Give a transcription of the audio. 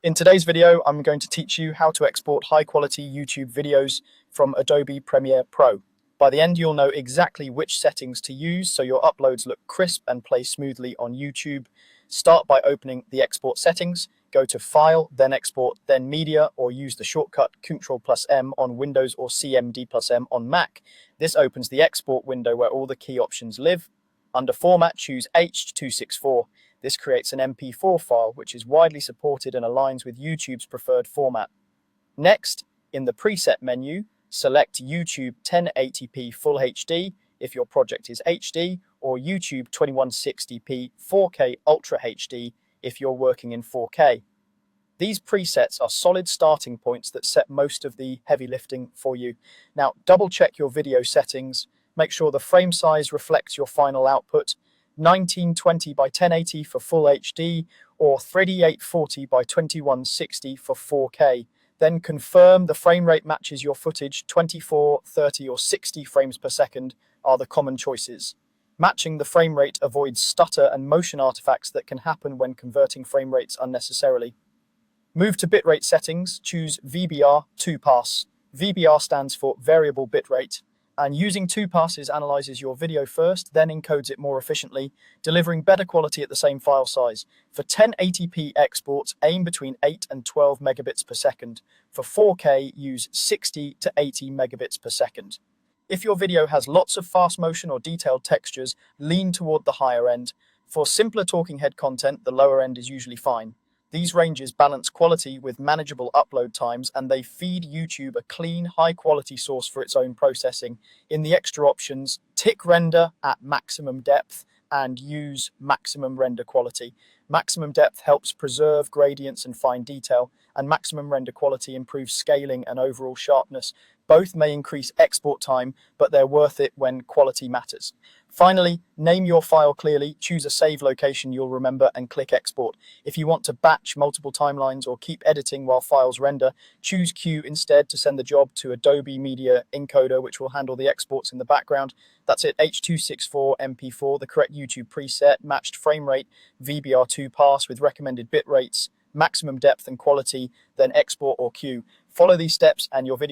In today's video, I'm going to teach you how to export high-quality YouTube videos from Adobe Premiere Pro. By the end, you'll know exactly which settings to use so your uploads look crisp and play smoothly on YouTube. Start by opening the export settings, go to File, then Export, then Media, or use the shortcut Ctrl+M on Windows or CMD+M on Mac. This opens the export window where all the key options live. Under Format, choose H.264. This creates an MP4 file, which is widely supported and aligns with YouTube's preferred format. Next, in the preset menu, select YouTube 1080p Full HD if your project is HD, or YouTube 2160p 4K Ultra HD if you're working in 4K. These presets are solid starting points that set most of the heavy lifting for you. Now, double check your video settings. Make sure the frame size reflects your final output. 1920 by 1080 for Full HD or 3840 by 2160 for 4K. Then confirm the frame rate matches your footage. 24, 30 or 60 frames per second are the common choices. Matching the frame rate avoids stutter and motion artifacts that can happen when converting frame rates unnecessarily. Move to bitrate settings, choose VBR 2-pass. VBR stands for variable bitrate. And using 2 passes analyzes your video first, then encodes it more efficiently, delivering better quality at the same file size. For 1080p exports, aim between 8 and 12 megabits per second. For 4K, use 60 to 80 megabits per second. If your video has lots of fast motion or detailed textures, lean toward the higher end. For simpler talking head content, the lower end is usually fine. These ranges balance quality with manageable upload times, and they feed YouTube a clean, high-quality source for its own processing. In the extra options, tick render at maximum depth and use maximum render quality. Maximum depth helps preserve gradients and fine detail, and maximum render quality improves scaling and overall sharpness. Both may increase export time, but they're worth it when quality matters. Finally, name your file clearly, choose a save location you'll remember, and click export. If you want to batch multiple timelines or keep editing while files render, choose Q instead to send the job to Adobe Media Encoder, which will handle the exports in the background. That's it, H.264 MP4, the correct YouTube preset, matched frame rate, VBR 2-pass with recommended bit rates, maximum depth and quality, then export or Q. Follow these steps and your video